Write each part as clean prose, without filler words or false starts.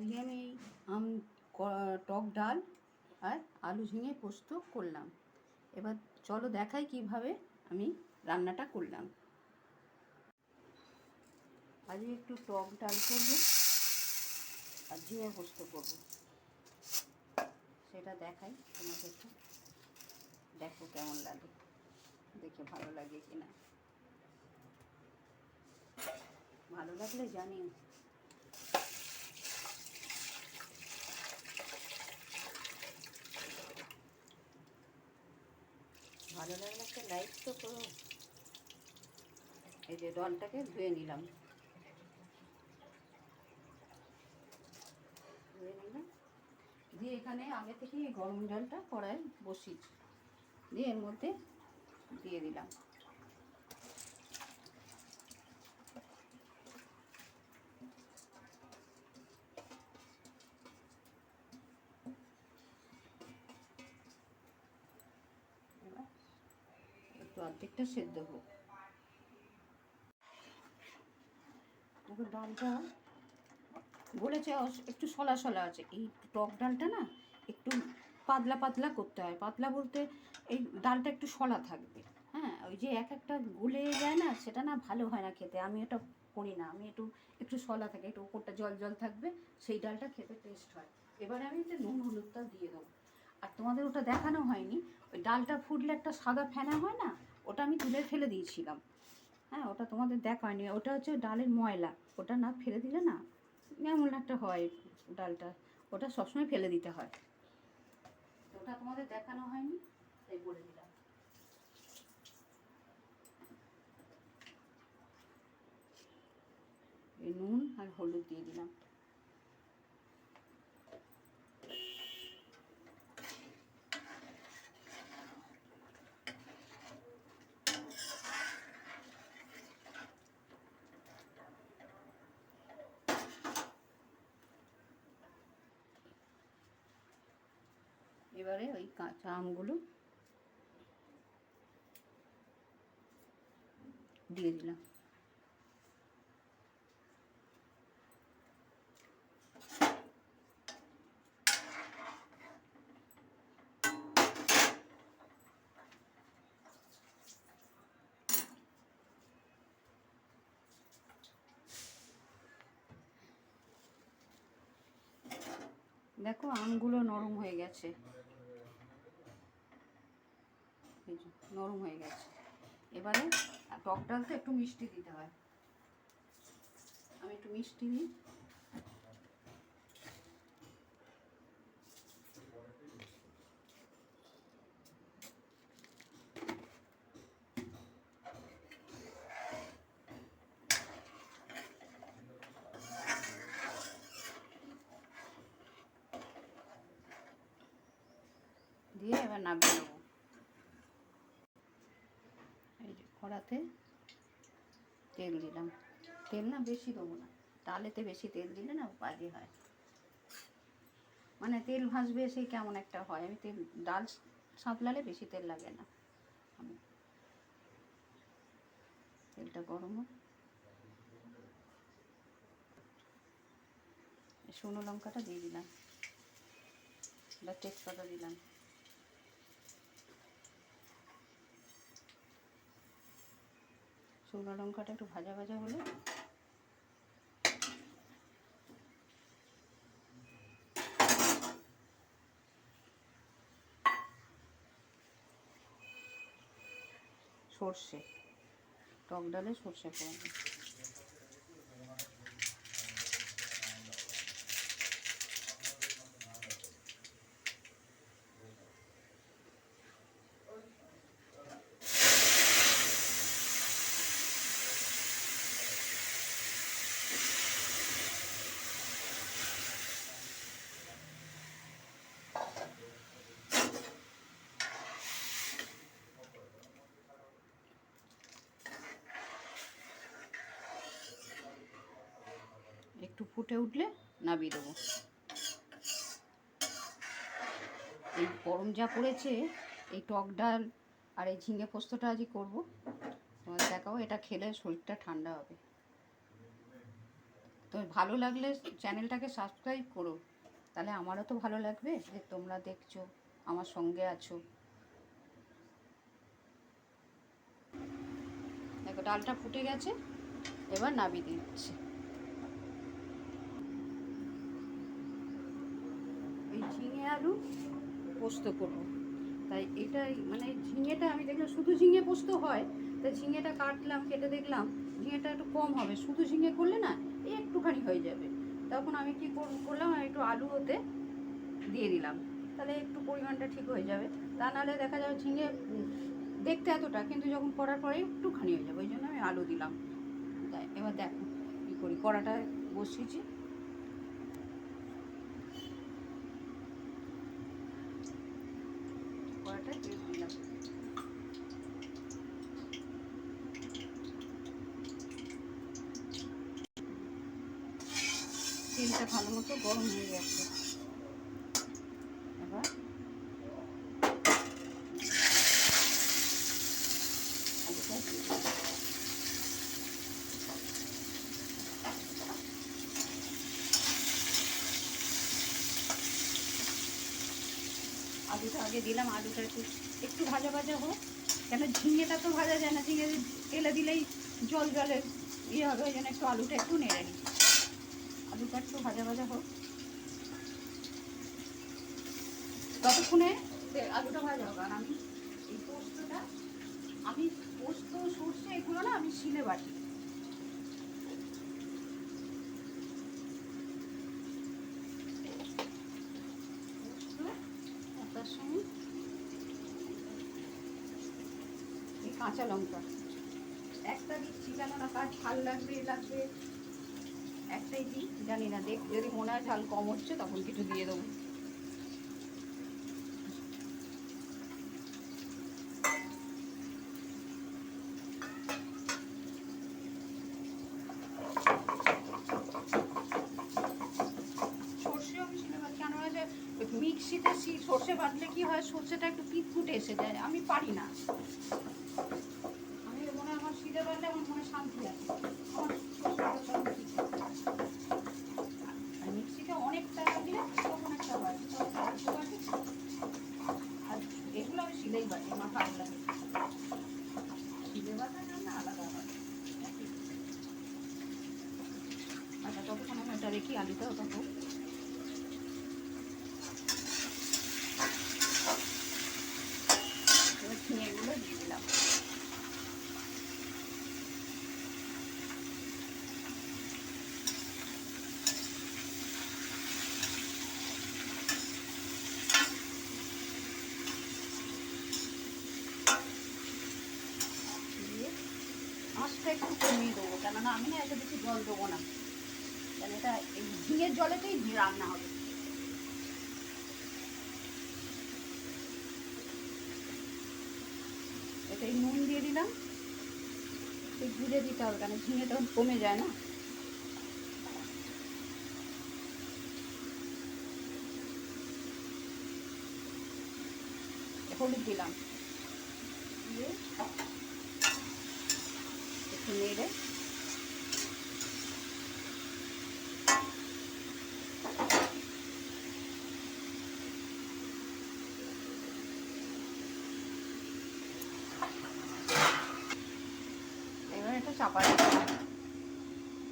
আজকে আমি টক ডাল আর আলু ঝিঙে পোস্ত করলাম। এবার চলো দেখাই কিভাবে আমি রান্নাটা করলাম। আজকে একটু টক ডাল করবো আর ঝিঙে পোস্ত করবো, সেটা দেখাই তোমাদেরকে। দেখো কেমন লাগে, দেখে ভালো লাগে কিনা। ভালো লাগলে জানিও। ভালো লাগলে একটা লাইক তো করো। এই যে ডালটাকে ধুয়ে নিলাম, দিয়ে এখানে আগে থেকে গরম জলটা কড়াই বসিয়েছি, দিয়ে এর মধ্যে দিয়ে দিলাম। এবার একটু অর্ধেকটা সেদ্ধ হোক। দেখো ডালটা বলেছে একটু সলা সলা আছে। এই টক ডালটা না একটু পাতলা পাতলা করতে হয়। পাতলা বলতে এই ডালটা একটু সলা থাকবে। হ্যাঁ, ওই যে এক একটা গুলে যায় না, সেটা না ভালো হয় না খেতে। আমি এটা করি না, আমি একটু একটু সলা থাকে, একটু ওপরটা জল জল থাকবে, সেই ডালটা খেতে টেস্ট হয়। এবারে আমি একটু নুন হলুদটা দিয়ে দেবো। আর তোমাদের ওটা দেখানো হয়নি, ওই ডালটা ফুটলে একটা সাদা ফেনা হয় না, ওটা আমি তুলে ফেলে দিয়েছিলাম। হ্যাঁ, ওটা তোমাদের দেখা হয়নি। ওটা হচ্ছে ডালের ময়লা, ওটা না ফেলে দিলে না এমন একটা হয় ডালটা, ওটা সবসময় ফেলে দিতে হয়। ওটা তোমাদের দেখানো হয়নি তাই বলে দিলাম। এই নুন আর হলুদ দিয়ে দিলাম। এবারে ওই কাঁচা আমগুলো দিয়ে দিলাম। দেখো আমগুলো নরম হয়ে গেছে, নরম হয়ে গেছে। এবারে টক ডাল তো একটু মিষ্টি দিতে হয়, আমি একটু মিষ্টি দিই। দিয়ে এবার নামিয়ে দেবো। এই যে কড়াতে তেল দিলাম। তেল না বেশি দেবো না, ডালেতে বেশি তেল দিলে না বাজে হয়, মানে তেল ভাসবে সেই কেমন একটা হয়। আমি তেল ডাল সাঁতলালে বেশি তেল লাগে না। তেলটা গরম হোক। শুকনো লঙ্কাটা দিয়ে দিলাম, এবার তেজপাতা দিলাম। শুকনো লঙ্কাটা একটু ভাজা ভাজা হলে সর্ষে, টক ডালে সর্ষে ফোড়ন। একটু ফুটে উঠলে নামিয়ে দেবো। এই গরম যা পড়েছে, এই টক ডাল আর এই ঝিঙে পোস্তটা আজই করবো, তোমাদের দেখাবো। এটা খেলে শরীরটা ঠান্ডা হবে। তো ভালো লাগলে চ্যানেলটাকে সাবস্ক্রাইব করো, তাহলে আমারও তো ভালো লাগবে যে তোমরা দেখছো, আমার সঙ্গে আছো। দেখো ডালটা ফুটে গেছে, এবার নামিয়ে দিচ্ছি। এই ঝিঙে আলু পোস্ত করবো, তাই এটাই মানে ঝিঙেটা আমি দেখলাম শুধু ঝিঙে পোস্ত হয়, তাই ঝিঙেটা কাটলাম, কেটে দেখলাম ঝিঙেটা একটু কম হবে, শুধু ঝিঙে করলে না এই একটুখানি হয়ে যাবে। তখন আমি কি করলাম, একটু আলু ওতে দিয়ে দিলাম, তাহলে একটু পরিমাণটা ঠিক হয়ে যাবে। তা নাহলে দেখা যাবে ঝিঙে দেখতে এতটা, কিন্তু যখন করার পরে একটুখানি হয়ে যাবে, ওই জন্য আমি আলু দিলাম। তাই এবার দেখো কী করি, কড়াটা বসিয়েছি, কড়াটা তেল দিলাম, তেলটা ভালো মতো গরম হয়ে গেছে। এবার আলুটা দিয়ে দিলাম। আলুটা আগে দিলাম, আলুটা একটু একটু ভাজা ভাজা হোক, কেন ঝিঙেটা তো ভাজা যায় না, ঝিঙে তেলে দিলেই জল জলে ইয়ে হবে, ওই জন্য একটু আলুটা একটু নেড়ে নিই। আলুটা একটু ভাজা ভাজা হোক, ততক্ষণে আলুটা ভাজা হোক। আর আমি এই পোস্তটা, আমি পোস্ত সর্ষে এগুলো না আমি শিলে বাটি। তার সঙ্গে এই কাঁচা লঙ্কা একটা দিচ্ছি, কেননা কার ঝাল লাগবে লাগবে, একটাই দিই, জানি না, দেখ যদি মনে হয় ঝাল কম হচ্ছে তখন কিছু দিয়ে দেবো। সর্ষেও আমি শিলে বাটি, কেন হয় যে মিক্সিতে সর্ষে বাটলে কি হয়, সর্ষেটা একটু পিটকুটে এসে যায়, আমি পারি না। আমি মনে হয় আমার শিলে বাটলে আমার মনে শান্তি আছে, আমার আর মিক্সিতে অনেক টাকা দিলে তখন একটা হয়, আর এগুলো আমি শিলেই বাটি, আমার ভালো লাগে। শিলে বাটা না আলাদা হয়। আচ্ছা, ততক্ষণ আমি ওটা রেখি, আলুটা ওটা হোক। এবার ঝিঙেগুলো দিয়ে দিলাম। দিয়ে আঁচটা একটু কমিয়ে দেবো, কেননা আমি না এত বেশি জল দেবো না, কেন এটা এই ঝিঙের জলেতেই রান্না হবে। এটাই নুন দিয়ে দিলাম, একটু ঘুরে দিতে হবে, কেন ঝিঙে তখন কমে যায় না। হলুদ দিলাম, দিয়ে একটু নেড়ে এবার এটা চাপা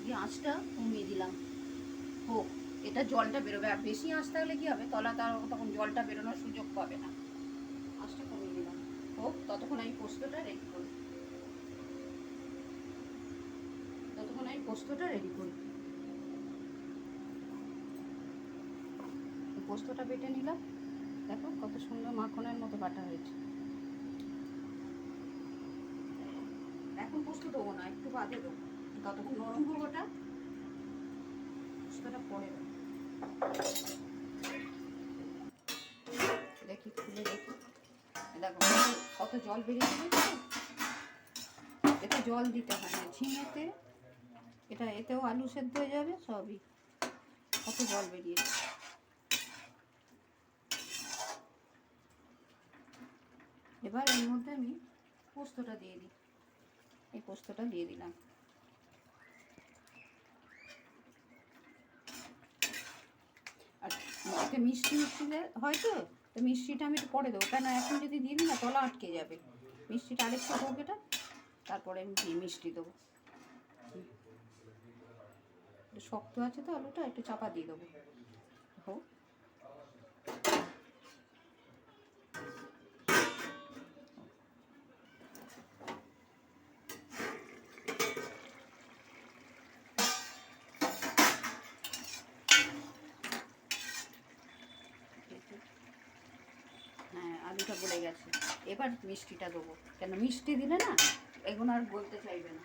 দিয়ে আঁচটা কমিয়ে দিলাম, হোক, এটা জলটা বেরোবে, আর বেশি আঁচ থাকলে কী হবে, তলা তার তখন জলটা বেরোনোর সুযোগ পাবে না। আঁচটা কমিয়ে দিলাম, হোক, ততক্ষণ আমি পোস্তটা রেডি করি, পোস্তটা বেটে নিলাম, দেখো কত সুন্দর মাখনের মতো বাটা হয়েছে। এখন পোস্ত দেবো না, একটু বাদে দেবো, ততক্ষণ নরম হোক, ওটা পোস্তটা পরে দেবো। দেখি খুলে দেখি, দেখো কত জল বেরিয়েছে, এতে জল দিতে হয় না, ঝিঙেতে এটা, এতেও আলু সেদ্ধ হয়ে যাবে সবই, কত জল বেরিয়েছে। এবার এর মধ্যে আমি পোস্তটা দিয়ে দিই, এই পোস্তটা দিয়ে দিলাম। এতে মিষ্টি মিষ্টি হয় তো, তো মিষ্টিটা আমি একটু পরে দেবো, কেন এখন যদি দিয়ে দিই না তলা আটকে যাবে। মিষ্টিটা আরেকটু হোক এটা, তারপরে আমি মিষ্টি দেবো। শক্ত আছে তো আলুটা, একটু চাপা দিয়ে দেবো হোক। হ্যাঁ, আলুটা গলে গেছে, এবার মিষ্টিটা দেবো, কেন মিষ্টি দিলে না এগুলো আর বলতে চাইবে না।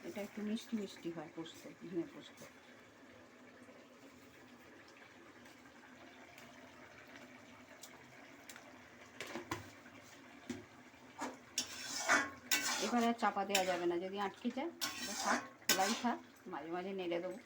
এটা একটু মিষ্টি মিষ্টি হয় পোস্ত, ঝিঙে পোস্ত। এবার আর চাপা দেওয়া যাবে না, যদি আটকে যায় এবার থাক, খোলাই থাক, মাঝে মাঝে নেড়ে দেবো।